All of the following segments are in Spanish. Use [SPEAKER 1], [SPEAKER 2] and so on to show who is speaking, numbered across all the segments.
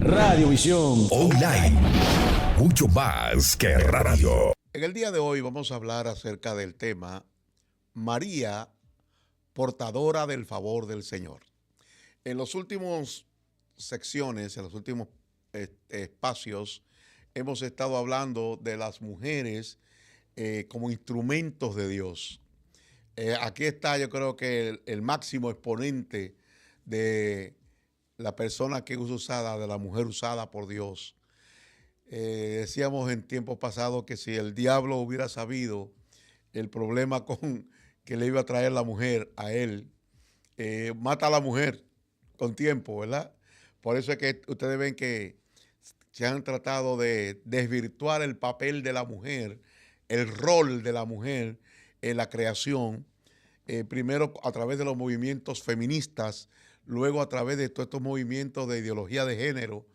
[SPEAKER 1] Radiovisión
[SPEAKER 2] Online. Mucho más que radio.
[SPEAKER 3] En el día de hoy vamos a hablar acerca del tema María, portadora del favor del Señor. En los últimos secciones, en los últimos espacios, hemos estado hablando de las mujeres como instrumentos de Dios. Aquí está, yo creo que el máximo exponente de la persona que es usada, de la mujer usada por Dios. Decíamos en tiempos pasados que si el diablo hubiera sabido el problema que le iba a traer la mujer a él, mata a la mujer con tiempo, ¿verdad? Por eso es que ustedes ven que se han tratado de desvirtuar el papel de la mujer, el rol de la mujer en la creación, primero a través de los movimientos feministas, luego a través de todos estos movimientos de ideología de género.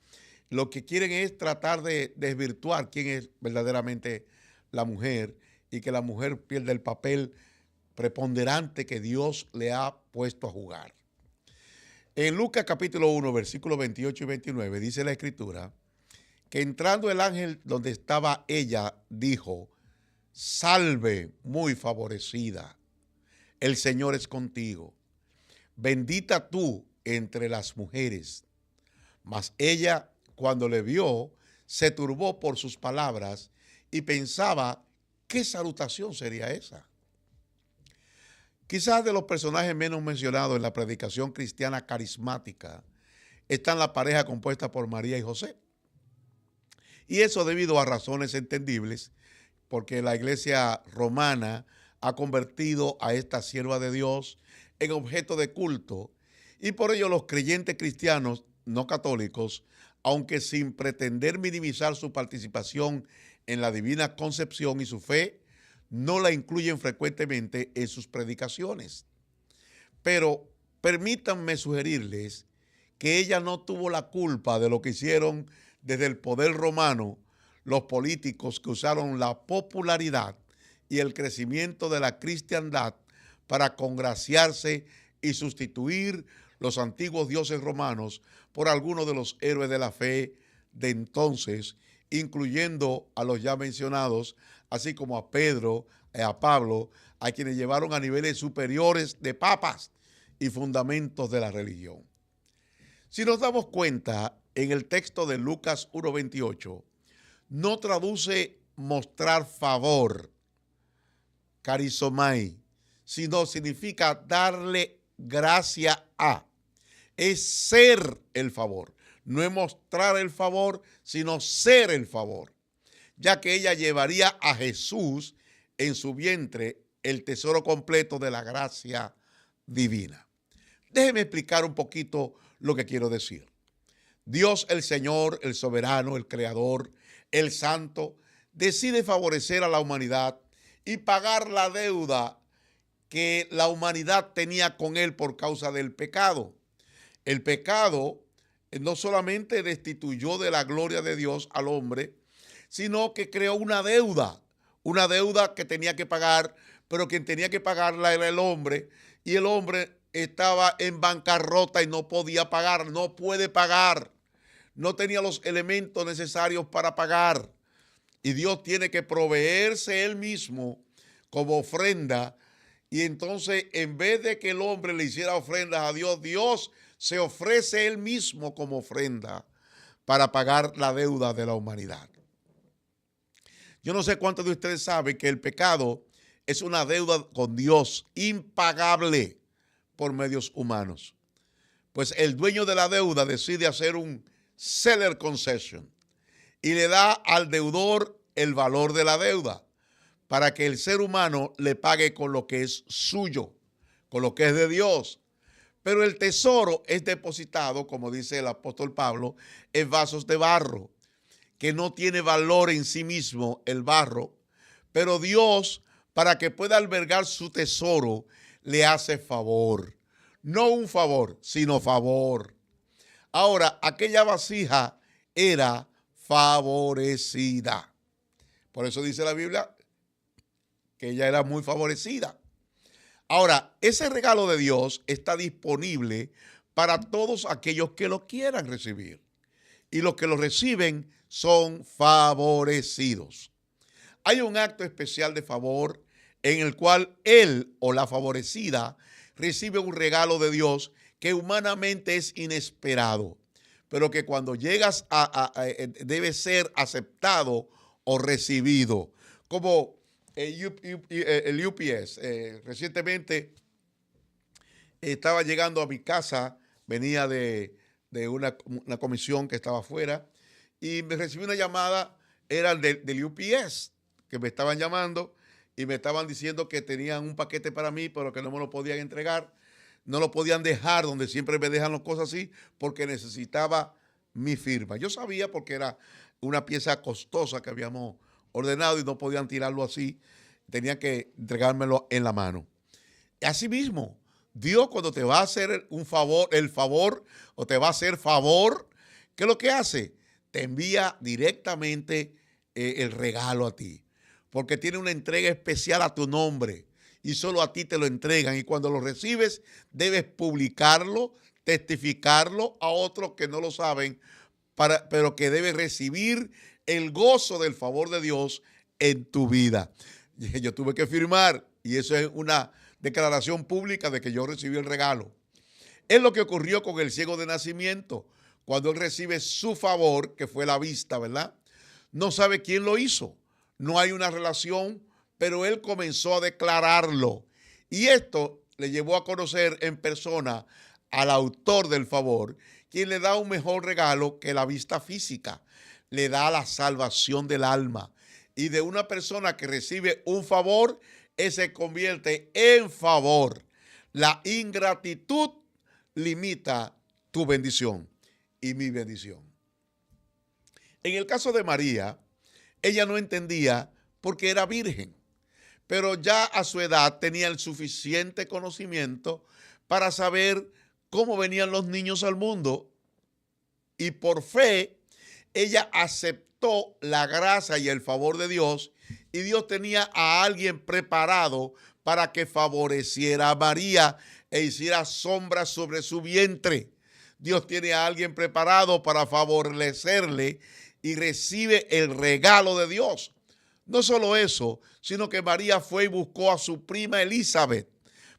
[SPEAKER 3] Lo que quieren es tratar de desvirtuar quién es verdaderamente la mujer y que la mujer pierda el papel preponderante que Dios le ha puesto a jugar. En Lucas capítulo 1, versículos 28 y 29, dice la Escritura que entrando el ángel donde estaba ella, dijo: salve, muy favorecida, el Señor es contigo. Bendita tú entre las mujeres. Mas ella, cuando le vio, se turbó por sus palabras y pensaba, ¿qué salutación sería esa? Quizás de los personajes menos mencionados en la predicación cristiana carismática están la pareja compuesta por María y José. Y eso debido a razones entendibles, porque la iglesia romana ha convertido a esta sierva de Dios en objeto de culto, y por ello los creyentes cristianos no católicos, aunque sin pretender minimizar su participación en la divina concepción y su fe, no la incluyen frecuentemente en sus predicaciones. Pero permítanme sugerirles que ella no tuvo la culpa de lo que hicieron desde el poder romano los políticos que usaron la popularidad y el crecimiento de la cristiandad para congraciarse y sustituir los antiguos dioses romanos por algunos de los héroes de la fe de entonces, incluyendo a los ya mencionados, así como a Pedro, a Pablo, a quienes llevaron a niveles superiores de papas y fundamentos de la religión. Si nos damos cuenta, en el texto de Lucas 1:28, no traduce mostrar favor, carizomai, sino significa darle gracia a. Es ser el favor. No es mostrar el favor, sino ser el favor. Ya que ella llevaría a Jesús en su vientre el tesoro completo de la gracia divina. Déjeme explicar un poquito lo que quiero decir. Dios el Señor, el soberano, el creador, el santo, decide favorecer a la humanidad y pagar la deuda que la humanidad tenía con él por causa del pecado. El pecado no solamente destituyó de la gloria de Dios al hombre, sino que creó una deuda que tenía que pagar, pero quien tenía que pagarla era el hombre, y el hombre estaba en bancarrota y no podía pagar, no puede pagar, no tenía los elementos necesarios para pagar, y Dios tiene que proveerse él mismo como ofrenda. Y entonces, en vez de que el hombre le hiciera ofrendas a Dios, Dios se ofrece él mismo como ofrenda para pagar la deuda de la humanidad. Yo no sé cuántos de ustedes saben que el pecado es una deuda con Dios impagable por medios humanos. Pues el dueño de la deuda decide hacer un seller concession y le da al deudor el valor de la deuda, para que el ser humano le pague con lo que es suyo, con lo que es de Dios. Pero el tesoro es depositado, como dice el apóstol Pablo, en vasos de barro, que no tiene valor en sí mismo el barro, pero Dios, para que pueda albergar su tesoro, le hace favor. No un favor, sino favor. Ahora, aquella vasija era favorecida. Por eso dice la Biblia que ella era muy favorecida. Ahora, ese regalo de Dios está disponible para todos aquellos que lo quieran recibir. y los que lo reciben son favorecidos. Hay un acto especial de favor en el cual él o la favorecida recibe un regalo de Dios que humanamente es inesperado, pero que cuando llegas debe ser aceptado o recibido. Como el UPS. Recientemente estaba llegando a mi casa, venía de una comisión que estaba afuera y me recibí una llamada, era del UPS, que me estaban llamando y me estaban diciendo que tenían un paquete para mí, pero que no me lo podían entregar, no lo podían dejar donde siempre me dejan las cosas así, porque necesitaba mi firma. Yo sabía porque era una pieza costosa que habíamos ordenado y no podían tirarlo así, tenían que entregármelo en la mano. Así mismo, Dios cuando te va a hacer un favor, o te va a hacer favor, ¿qué es lo que hace? Te envía directamente el regalo a ti, porque tiene una entrega especial a tu nombre y solo a ti te lo entregan, y cuando lo recibes debes publicarlo, testificarlo a otros que no lo saben, pero que debes recibir el gozo del favor de Dios en tu vida. Yo tuve que firmar y eso es una declaración pública de que yo recibí el regalo. Es lo que ocurrió con el ciego de nacimiento. Cuando él recibe su favor, que fue la vista, ¿verdad? No sabe quién lo hizo. No hay una relación, pero él comenzó a declararlo. Y esto le llevó a conocer en persona al autor del favor, quien le da un mejor regalo que la vista física. Le da la salvación del alma. Y de una persona que recibe un favor, se convierte en favor. La ingratitud limita tu bendición y mi bendición. En el caso de María, ella no entendía porque era virgen, pero ya a su edad tenía el suficiente conocimiento para saber cómo venían los niños al mundo, y por fe ella aceptó la gracia y el favor de Dios, y Dios tenía a alguien preparado para que favoreciera a María e hiciera sombra sobre su vientre. Dios tiene a alguien preparado para favorecerle y recibe el regalo de Dios. No solo eso, sino que María fue y buscó a su prima Elizabeth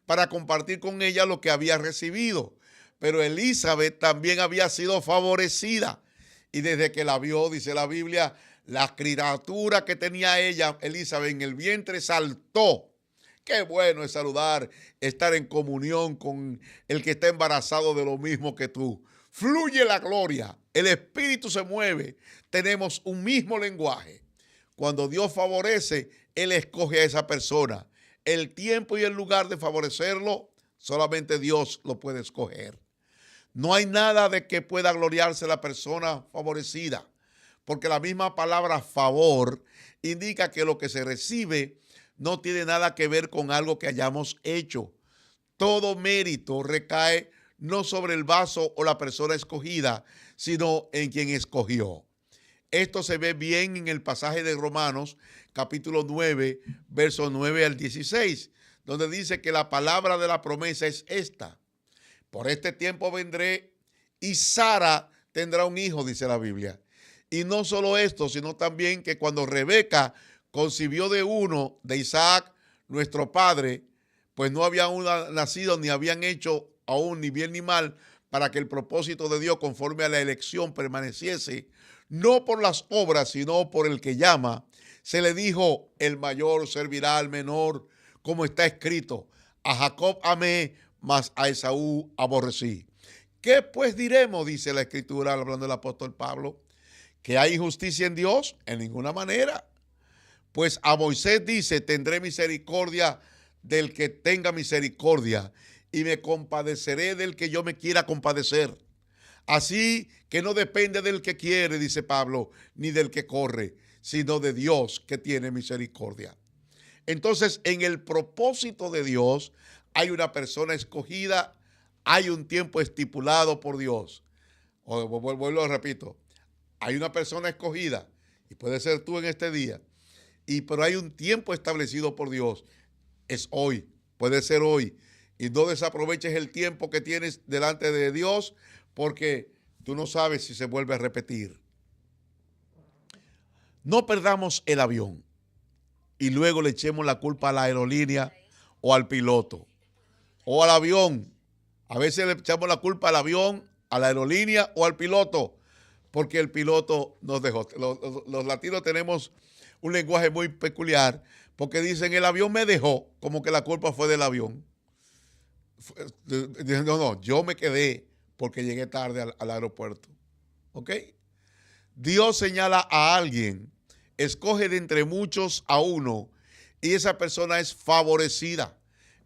[SPEAKER 3] para compartir con ella lo que había recibido. Pero Elizabeth también había sido favorecida. Y desde que la vio, dice la Biblia, la criatura que tenía ella, Elizabeth, en el vientre saltó. Qué bueno es saludar, estar en comunión con el que está embarazado de lo mismo que tú. Fluye la gloria, el espíritu se mueve, tenemos un mismo lenguaje. Cuando Dios favorece, Él escoge a esa persona. El tiempo y el lugar de favorecerlo, solamente Dios lo puede escoger. No hay nada de que pueda gloriarse la persona favorecida, porque la misma palabra favor indica que lo que se recibe no tiene nada que ver con algo que hayamos hecho. Todo mérito recae no sobre el vaso o la persona escogida, sino en quien escogió. Esto se ve bien en el pasaje de Romanos, capítulo 9, versos 9 al 16, donde dice que la palabra de la promesa es esta: por este tiempo vendré y Sara tendrá un hijo, dice la Biblia. Y no solo esto, sino también que cuando Rebeca concibió de uno, de Isaac, nuestro padre, pues no había aún nacido ni habían hecho aún ni bien ni mal, para que el propósito de Dios conforme a la elección permaneciese, no por las obras, sino por el que llama. Se le dijo: el mayor servirá al menor, como está escrito: a Jacob amé, mas a Esaú aborrecí. ¿Qué pues diremos? Dice la Escritura, hablando del apóstol Pablo. ¿Que hay injusticia en Dios? En ninguna manera. Pues a Moisés dice: tendré misericordia del que tenga misericordia, y me compadeceré del que yo me quiera compadecer. Así que no depende del que quiere, dice Pablo, ni del que corre, sino de Dios que tiene misericordia. Entonces, en el propósito de Dios hay una persona escogida, hay un tiempo estipulado por Dios. Vuelvo a repito, hay una persona escogida, y puede ser tú en este día, pero hay un tiempo establecido por Dios. Es hoy, puede ser hoy. Y no desaproveches el tiempo que tienes delante de Dios, porque tú no sabes si se vuelve a repetir. No perdamos el avión y luego le echemos la culpa a la aerolínea o al piloto o al avión. A veces le echamos la culpa al avión, a la aerolínea o al piloto, porque el piloto nos dejó. Los latinos tenemos un lenguaje muy peculiar, porque dicen el avión me dejó, como que la culpa fue del avión. No, yo me quedé porque llegué tarde al aeropuerto. ¿Ok? Dios señala a alguien, escoge de entre muchos a uno, y esa persona es favorecida.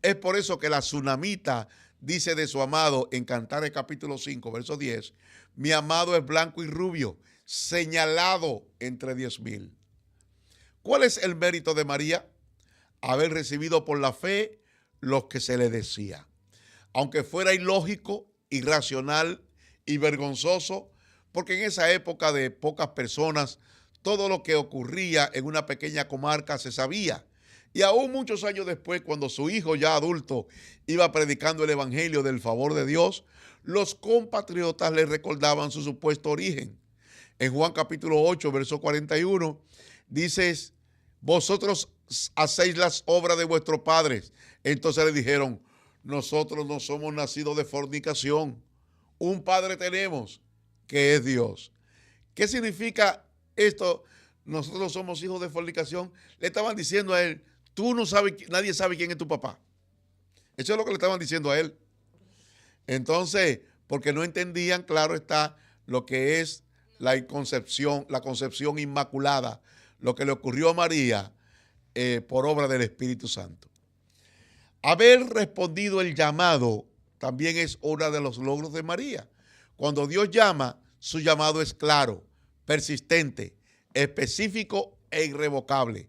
[SPEAKER 3] Es por eso que la tsunamita dice de su amado en Cantares capítulo 5, verso 10, mi amado es blanco y rubio, señalado entre 10,000. ¿Cuál es el mérito de María? Haber recibido por la fe lo que se le decía. Aunque fuera ilógico, irracional y vergonzoso, porque en esa época de pocas personas, todo lo que ocurría en una pequeña comarca se sabía. Y aún muchos años después, cuando su hijo ya adulto iba predicando el evangelio del favor de Dios, los compatriotas le recordaban su supuesto origen. En Juan capítulo 8, verso 41, dices, vosotros hacéis las obras de vuestros padres. Entonces le dijeron, nosotros no somos nacidos de fornicación. Un padre tenemos, que es Dios. ¿Qué significa esto? Nosotros somos hijos de fornicación. Le estaban diciendo a él, tú no sabes, nadie sabe quién es tu papá. Eso es lo que le estaban diciendo a él. Entonces, porque no entendían, claro está, lo que es la concepción inmaculada, lo que le ocurrió a María por obra del Espíritu Santo. Haber respondido el llamado también es uno de los logros de María. Cuando Dios llama, su llamado es claro, persistente, específico e irrevocable.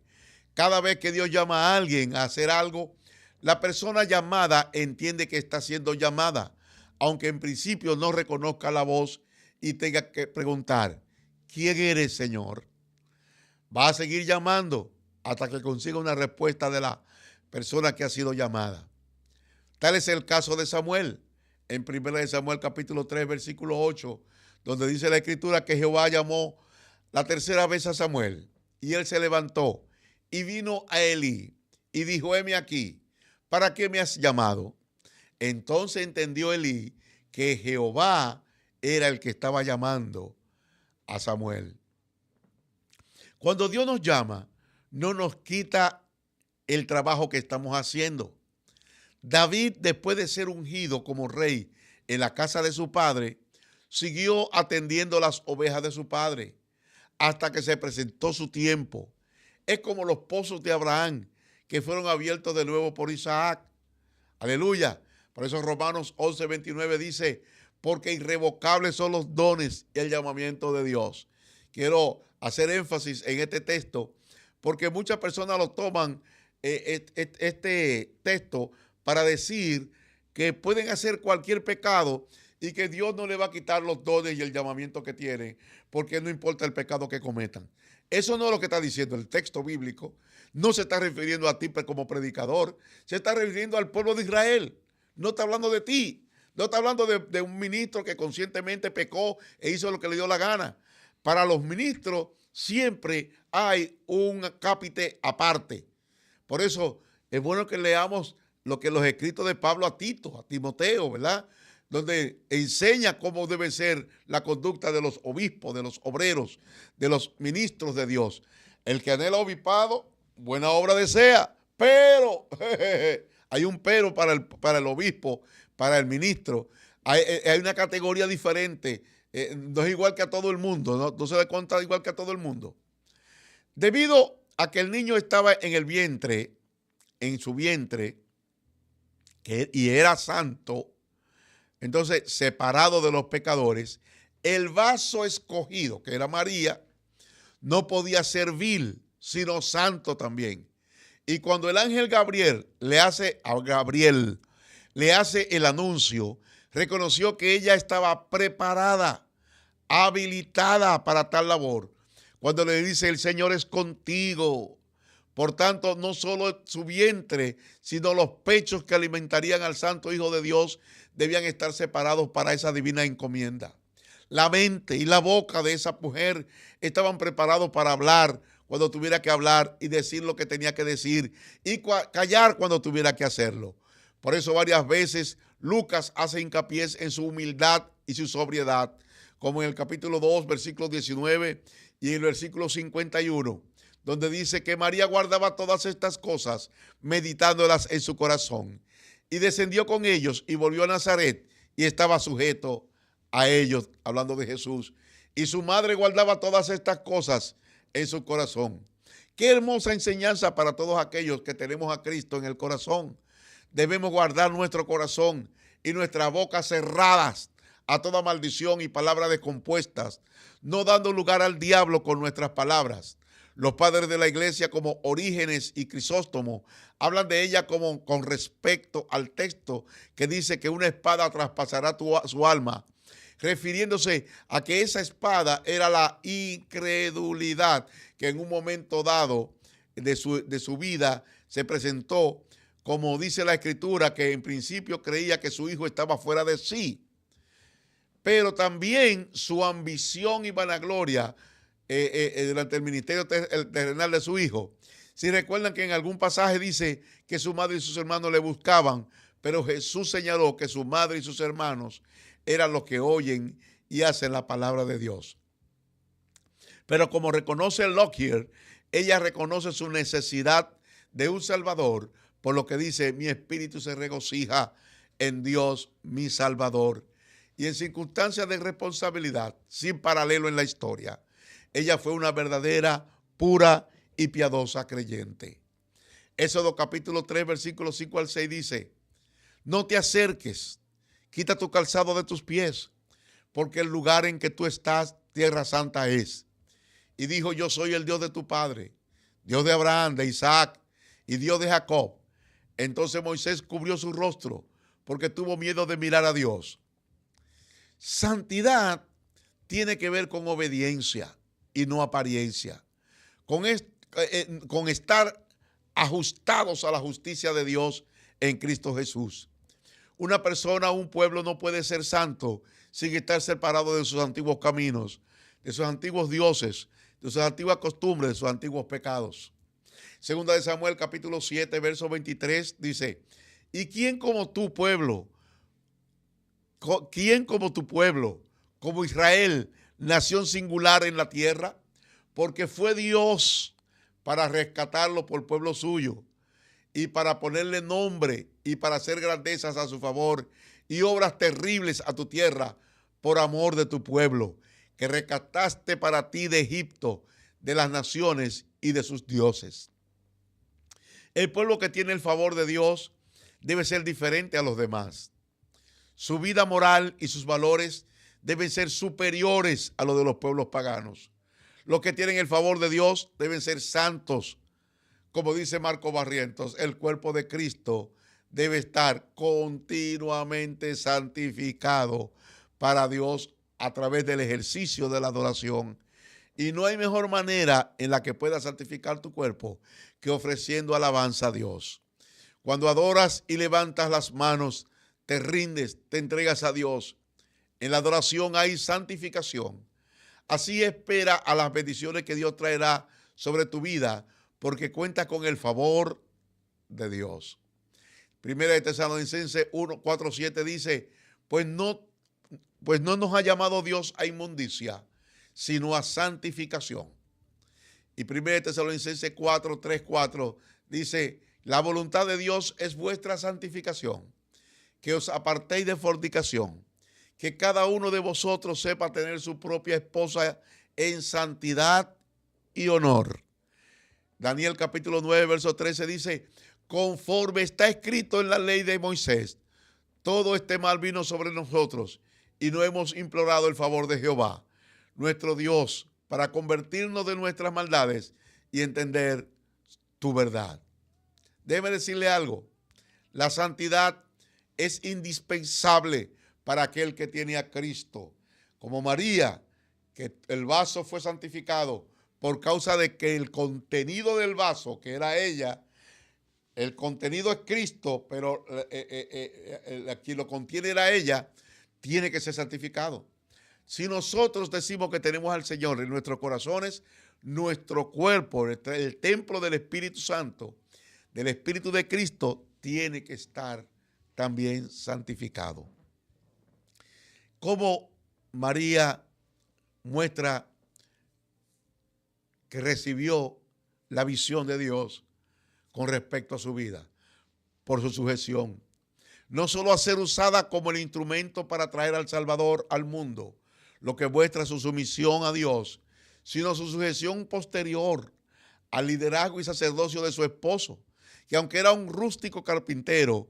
[SPEAKER 3] Cada vez que Dios llama a alguien a hacer algo, la persona llamada entiende que está siendo llamada, aunque en principio no reconozca la voz y tenga que preguntar, ¿quién eres, Señor? Va a seguir llamando hasta que consiga una respuesta de la persona que ha sido llamada. Tal es el caso de Samuel, en 1 Samuel capítulo 3, versículo 8, donde dice la Escritura que Jehová llamó la tercera vez a Samuel, y él se levantó y vino a Elí y dijo, heme aquí, ¿para qué me has llamado? Entonces entendió Elí que Jehová era el que estaba llamando a Samuel. Cuando Dios nos llama, no nos quita el trabajo que estamos haciendo. David, después de ser ungido como rey en la casa de su padre, siguió atendiendo las ovejas de su padre hasta que se presentó su tiempo. Es como los pozos de Abraham que fueron abiertos de nuevo por Isaac. Aleluya. Por eso Romanos 11, 29 dice, porque irrevocables son los dones y el llamamiento de Dios. Quiero hacer énfasis en este texto porque muchas personas lo toman este texto para decir que pueden hacer cualquier pecado y que Dios no le va a quitar los dones y el llamamiento que tienen, porque no importa el pecado que cometan. Eso no es lo que está diciendo el texto bíblico. No se está refiriendo a ti como predicador, se está refiriendo al pueblo de Israel. No está hablando de ti, no está hablando de un ministro que conscientemente pecó e hizo lo que le dio la gana. Para los ministros siempre hay un cápite aparte. Por eso es bueno que leamos lo que los escritos de Pablo a Tito, a Timoteo, ¿verdad? Donde enseña cómo debe ser la conducta de los obispos, de los obreros, de los ministros de Dios. El que anhela obispado, buena obra desea, pero hay un pero para el obispo, para el ministro. Hay una categoría diferente, no es igual que a todo el mundo, no se le cuenta igual que a todo el mundo. Debido a que el niño estaba en el vientre, en su vientre, y era santo, entonces separado de los pecadores, el vaso escogido, que era María, no podía ser vil, sino santo también. Y cuando el ángel Gabriel le hace el anuncio, reconoció que ella estaba preparada, habilitada para tal labor. Cuando le dice, el Señor es contigo. Por tanto, no solo su vientre, sino los pechos que alimentarían al Santo Hijo de Dios debían estar separados para esa divina encomienda. La mente y la boca de esa mujer estaban preparados para hablar cuando tuviera que hablar y decir lo que tenía que decir y callar cuando tuviera que hacerlo. Por eso varias veces Lucas hace hincapié en su humildad y su sobriedad, como en el capítulo 2, versículo 19 y en el versículo 51, donde dice que María guardaba todas estas cosas, meditándolas en su corazón. Y descendió con ellos y volvió a Nazaret y estaba sujeto a ellos, hablando de Jesús. Y su madre guardaba todas estas cosas en su corazón. Qué hermosa enseñanza para todos aquellos que tenemos a Cristo en el corazón. Debemos guardar nuestro corazón y nuestras bocas cerradas a toda maldición y palabras descompuestas, no dando lugar al diablo con nuestras palabras. Los padres de la iglesia, como Orígenes y Crisóstomo, hablan de ella como con respecto al texto que dice que una espada traspasará su alma, refiriéndose a que esa espada era la incredulidad que en un momento dado de su vida se presentó, como dice la Escritura, que en principio creía que su hijo estaba fuera de sí, pero también su ambición y vanagloria durante el ministerio terrenal de su hijo. Si recuerdan que en algún pasaje dice que su madre y sus hermanos le buscaban, pero Jesús señaló que su madre y sus hermanos eran los que oyen y hacen la palabra de Dios. Pero como reconoce Lockyer, ella reconoce su necesidad de un Salvador, por lo que dice: mi espíritu se regocija en Dios, mi Salvador. Y en circunstancias de responsabilidad sin paralelo en la historia, ella fue una verdadera, pura y piadosa creyente. Éxodo capítulo 3, versículos 5 al 6 dice: no te acerques, quita tu calzado de tus pies, porque el lugar en que tú estás, tierra santa es. Y dijo: yo soy el Dios de tu padre, Dios de Abraham, de Isaac y Dios de Jacob. Entonces Moisés cubrió su rostro porque tuvo miedo de mirar a Dios. Santidad tiene que ver con obediencia y no apariencia, con estar ajustados a la justicia de Dios en Cristo Jesús. Una persona o un pueblo no puede ser santo sin estar separado de sus antiguos caminos, de sus antiguos dioses, de sus antiguas costumbres, de sus antiguos pecados. Segunda de Samuel capítulo 7, verso 23 dice: ¿y quién como tu pueblo? ¿Quién como tu pueblo, como Israel, nación singular en la tierra? Porque fue Dios para rescatarlo por pueblo suyo y para ponerle nombre y para hacer grandezas a su favor y obras terribles a tu tierra por amor de tu pueblo, que rescataste para ti de Egipto, de las naciones y de sus dioses. El pueblo que tiene el favor de Dios debe ser diferente a los demás. Su vida moral y sus valores deben ser superiores a los de los pueblos paganos. Los que tienen el favor de Dios deben ser santos. Como dice Marco Barrientos, el cuerpo de Cristo debe estar continuamente santificado para Dios a través del ejercicio de la adoración. Y no hay mejor manera en la que puedas santificar tu cuerpo que ofreciendo alabanza a Dios. Cuando adoras y levantas las manos, te rindes, te entregas a Dios. En la adoración hay santificación. Así espera a las bendiciones que Dios traerá sobre tu vida, porque cuentas con el favor de Dios. Primera de Tesalonicenses 1, 4, 7 dice: pues no nos ha llamado Dios a inmundicia, sino a santificación. Y primera de Tesalonicenses 4, 3, 4 dice: la voluntad de Dios es vuestra santificación, que os apartéis de fornicación, que cada uno de vosotros sepa tener su propia esposa en santidad y honor. Daniel capítulo 9, verso 13 dice: conforme está escrito en la ley de Moisés, todo este mal vino sobre nosotros y no hemos implorado el favor de Jehová, nuestro Dios, para convertirnos de nuestras maldades y entender tu verdad. Déjeme decirle algo: la santidad es indispensable para aquel que tiene a Cristo. Como María, que el vaso fue santificado por causa de que el contenido del vaso, que era ella, el contenido es Cristo, pero quien lo contiene era ella, tiene que ser santificado. Si nosotros decimos que tenemos al Señor en nuestros corazones, nuestro cuerpo, el templo del Espíritu Santo, del Espíritu de Cristo, tiene que estar también santificado. Como María muestra que recibió la visión de Dios con respecto a su vida, por su sujeción. No solo a ser usada como el instrumento para traer al Salvador al mundo, lo que muestra su sumisión a Dios, sino su sujeción posterior al liderazgo y sacerdocio de su esposo, que aunque era un rústico carpintero,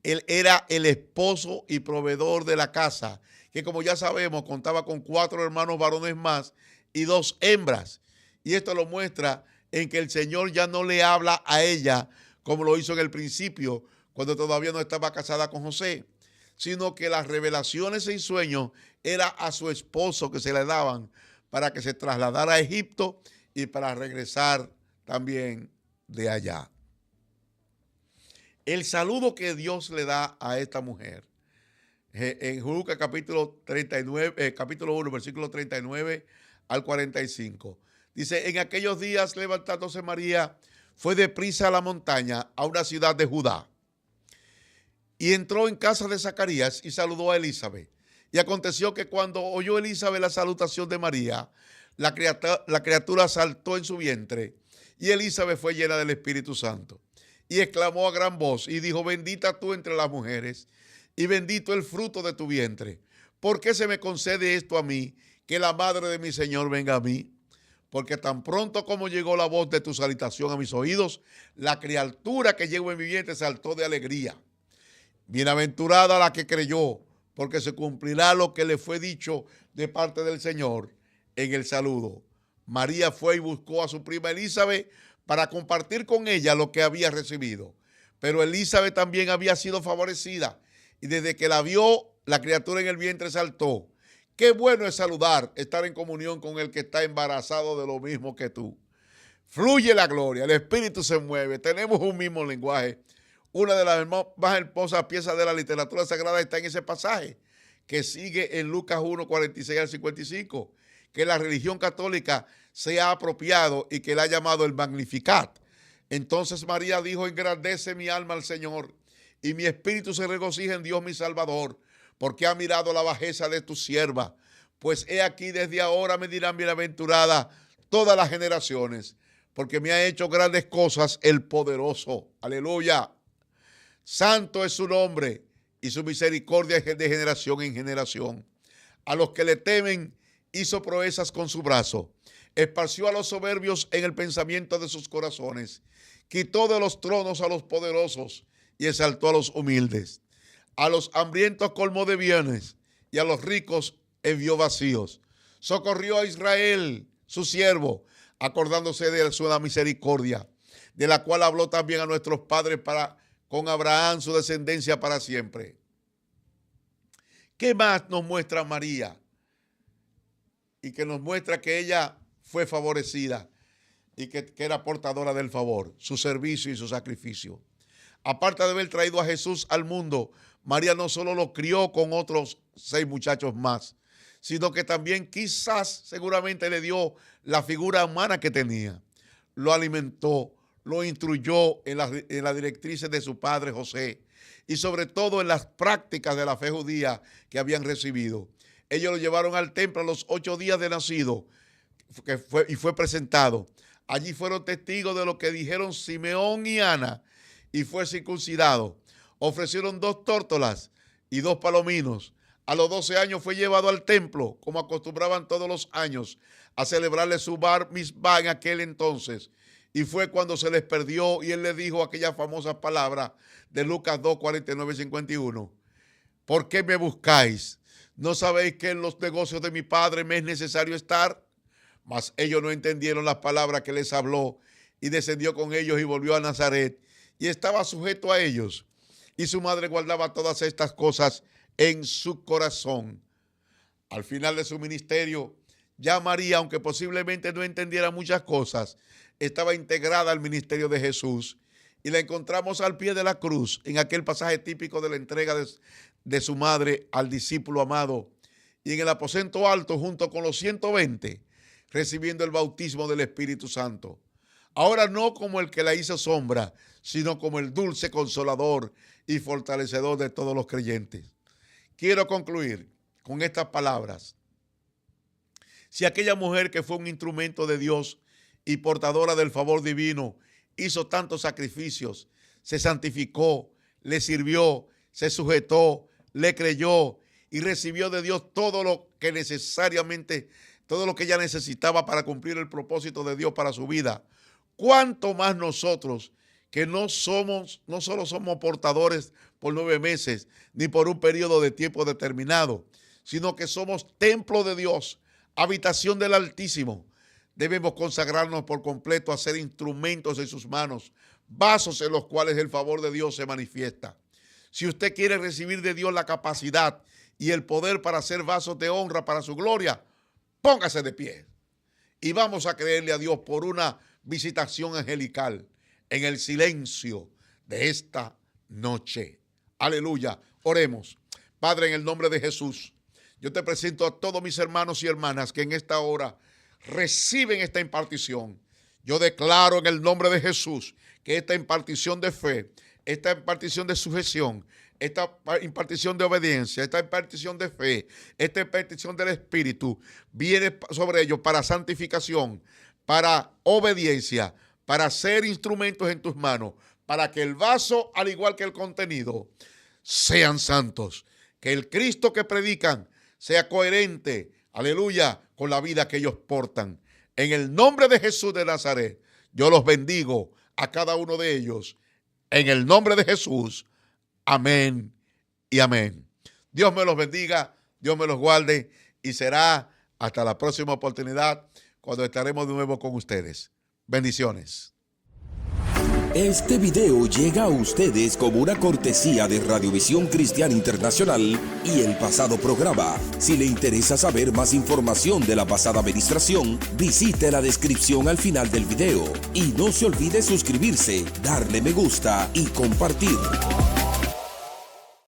[SPEAKER 3] él era el esposo y proveedor de la casa, que como ya sabemos contaba con 4 hermanos varones más y 2 hembras. Y esto lo muestra en que el Señor ya no le habla a ella como lo hizo en el principio, cuando todavía no estaba casada con José, sino que las revelaciones y sueños era a su esposo que se le daban para que se trasladara a Egipto y para regresar también de allá. El saludo que Dios le da a esta mujer, en Lucas capítulo 39, capítulo 1, versículo 39 al 45, dice: en aquellos días, levantándose María, fue deprisa a la montaña, a una ciudad de Judá, y entró en casa de Zacarías y saludó a Elizabeth. Y aconteció que cuando oyó Elizabeth la salutación de María, la criatura saltó en su vientre, y Elizabeth fue llena del Espíritu Santo. Y exclamó a gran voz y dijo: bendita tú entre las mujeres, y bendito el fruto de tu vientre. ¿Por qué se me concede esto a mí, que la madre de mi Señor venga a mí? Porque tan pronto como llegó la voz de tu salutación a mis oídos, la criatura que llevo en mi vientre saltó de alegría. Bienaventurada la que creyó, porque se cumplirá lo que le fue dicho de parte del Señor en el saludo. María fue y buscó a su prima Elizabeth para compartir con ella lo que había recibido. Pero Elizabeth también había sido favorecida, y desde que la vio, la criatura en el vientre saltó. Qué bueno es saludar, estar en comunión con el que está embarazado de lo mismo que tú. Fluye la gloria, el Espíritu se mueve, tenemos un mismo lenguaje. Una de las más hermosas piezas de la literatura sagrada está en ese pasaje, que sigue en Lucas 1, 46 al 55, que la religión católica se ha apropiado y que la ha llamado el Magnificat. Entonces María dijo: engrandece mi alma al Señor, y mi espíritu se regocija en Dios mi Salvador, porque ha mirado la bajeza de tu sierva. Pues he aquí, desde ahora me dirán bienaventurada todas las generaciones, porque me ha hecho grandes cosas el poderoso. Aleluya. Santo es su nombre, y su misericordia es de generación en generación. A los que le temen hizo proezas con su brazo. Esparció a los soberbios en el pensamiento de sus corazones. Quitó de los tronos a los poderosos y exaltó a los humildes. A los hambrientos colmó de bienes, y a los ricos envió vacíos. Socorrió a Israel, su siervo, acordándose de su misericordia, de la cual habló también a nuestros padres con Abraham, su descendencia para siempre. ¿Qué más nos muestra María? Y que nos muestra que ella fue favorecida y que era portadora del favor, su servicio y su sacrificio. Aparte de haber traído a Jesús al mundo, María no solo lo crió con otros 6 muchachos más, sino que también quizás seguramente le dio la figura humana que tenía. Lo alimentó, lo instruyó en las directrices de su padre José, y sobre todo en las prácticas de la fe judía que habían recibido. Ellos lo llevaron al templo a los 8 días de nacido y fue presentado. Allí fueron testigos de lo que dijeron Simeón y Ana, y fue circuncidado. Ofrecieron 2 tórtolas y 2 palominos. A los 12 años fue llevado al templo, como acostumbraban todos los años, a celebrarle su bar mitzvah en aquel entonces. Y fue cuando se les perdió y él les dijo aquellas famosas palabras de Lucas 2, 49 y 51. ¿Por qué me buscáis? ¿No sabéis que en los negocios de mi padre me es necesario estar? Mas ellos no entendieron las palabras que les habló, y descendió con ellos y volvió a Nazaret, y estaba sujeto a ellos. Y su madre guardaba todas estas cosas en su corazón. Al final de su ministerio, ya María, aunque posiblemente no entendiera muchas cosas, estaba integrada al ministerio de Jesús, y la encontramos al pie de la cruz, en aquel pasaje típico de la entrega de su madre al discípulo amado. y en el aposento alto junto con los 120, recibiendo el bautismo del Espíritu Santo. Ahora no como el que la hizo sombra, sino como el dulce consolador y fortalecedor de todos los creyentes. Quiero concluir con estas palabras. Si aquella mujer que fue un instrumento de Dios y portadora del favor divino hizo tantos sacrificios, se santificó, le sirvió, se sujetó, le creyó y recibió de Dios todo lo que ella necesitaba para cumplir el propósito de Dios para su vida, ¿cuánto más nosotros, que no solo somos portadores por 9 meses ni por un periodo de tiempo determinado, sino que somos templo de Dios, habitación del Altísimo? Debemos consagrarnos por completo a ser instrumentos en sus manos, vasos en los cuales el favor de Dios se manifiesta. Si usted quiere recibir de Dios la capacidad y el poder para ser vasos de honra para su gloria, póngase de pie y vamos a creerle a Dios por una visitación angelical en el silencio de esta noche. Aleluya. Oremos. Padre, en el nombre de Jesús, yo te presento a todos mis hermanos y hermanas que en esta hora reciben esta impartición. Yo declaro en el nombre de Jesús que esta impartición de fe, esta impartición de sujeción, esta impartición de obediencia, esta impartición de fe, esta impartición del Espíritu viene sobre ellos para santificación, para obediencia, para ser instrumentos en tus manos, para que el vaso, al igual que el contenido, sean santos. Que el Cristo que predican sea coherente, aleluya, con la vida que ellos portan. En el nombre de Jesús de Nazaret, yo los bendigo a cada uno de ellos. En el nombre de Jesús, amén y amén. Dios me los bendiga, Dios me los guarde y será hasta la próxima oportunidad cuando estaremos de nuevo con ustedes. Bendiciones.
[SPEAKER 2] Este video llega a ustedes como una cortesía de Radiovisión Cristiana Internacional y el pasado programa. Si le interesa saber más información de la pasada administración, visite la descripción al final del video. Y no se olvide suscribirse, darle me gusta y compartir.